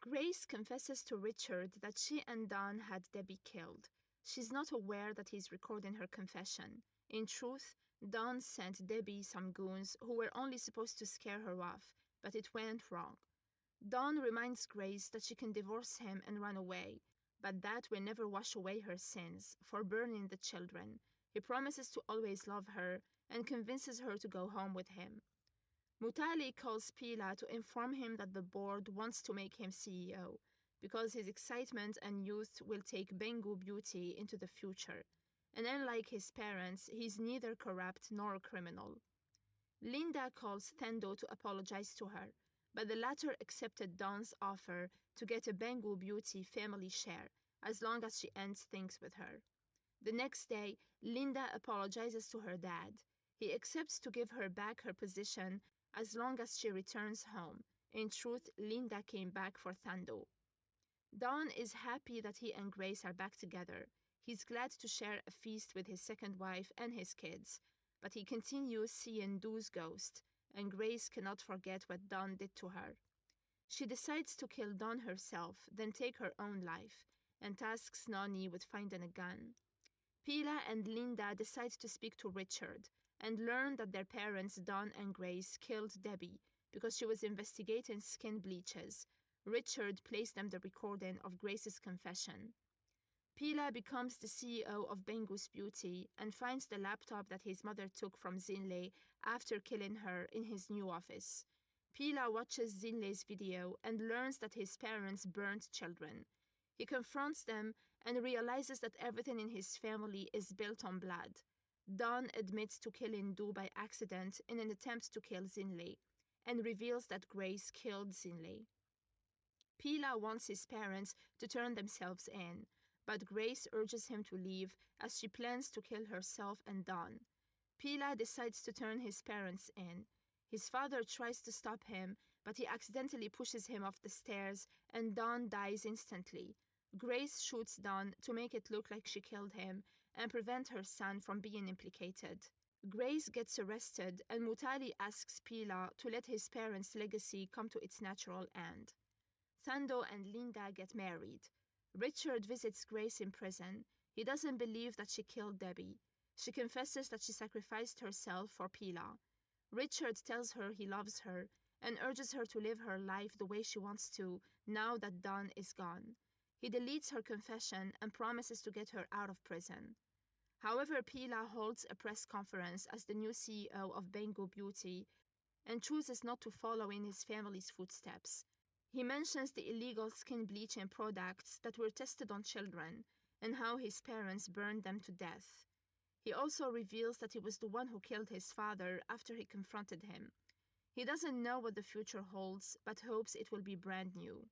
Grace confesses to Richard that she and Don had Debbie killed. She's not aware that he's recording her confession. In truth, Don sent Debbie some goons who were only supposed to scare her off, but it went wrong. Don reminds Grace that she can divorce him and run away, but that will never wash away her sins for burning the children. He promises to always love her and convinces her to go home with him. Mutali calls Pila to inform him that the board wants to make him CEO because his excitement and youth will take Bengu beauty into the future. And unlike his parents, he's neither corrupt nor a criminal. Linda calls Thando to apologize to her, but the latter accepted Don's offer to get a Bengu beauty family share as long as she ends things with her. The next day, Linda apologizes to her dad. He accepts to give her back her position as long as she returns home. In truth, Linda came back for Thando. Don is happy that he and Grace are back together. He's glad to share a feast with his second wife and his kids, but he continues seeing Du's ghost, and Grace cannot forget what Don did to her. She decides to kill Don herself, then take her own life, and tasks Nani with finding a gun. Pila and Linda decide to speak to Richard and learn that their parents, Don and Grace, killed Debbie because she was investigating skin bleaches. Richard plays them the recording of Grace's confession. Pila becomes the CEO of Bengu's Beauty and finds the laptop that his mother took from Zinle after killing her in his new office. Pila watches Zinle's video and learns that his parents burned children. He confronts them and realizes that everything in his family is built on blood. Don admits to killing Du by accident in an attempt to kill Zinle and reveals that Grace killed Zinle. Pila wants his parents to turn themselves in, but Grace urges him to leave as she plans to kill herself and Don. Pila decides to turn his parents in. His father tries to stop him, but he accidentally pushes him off the stairs and Don dies instantly. Grace shoots Don to make it look like she killed him and prevent her son from being implicated. Grace gets arrested and Mutali asks Pila to let his parents' legacy come to its natural end. Thando and Linda get married. Richard visits Grace in prison. He doesn't believe that she killed Debbie. She confesses that she sacrificed herself for Pila. Richard tells her he loves her and urges her to live her life the way she wants to now that Don is gone. He deletes her confession and promises to get her out of prison. However, Pila holds a press conference as the new CEO of Bengu Beauty and chooses not to follow in his family's footsteps. He mentions the illegal skin bleaching products that were tested on children and how his parents burned them to death. He also reveals that he was the one who killed his father after he confronted him. He doesn't know what the future holds, but hopes it will be brand new.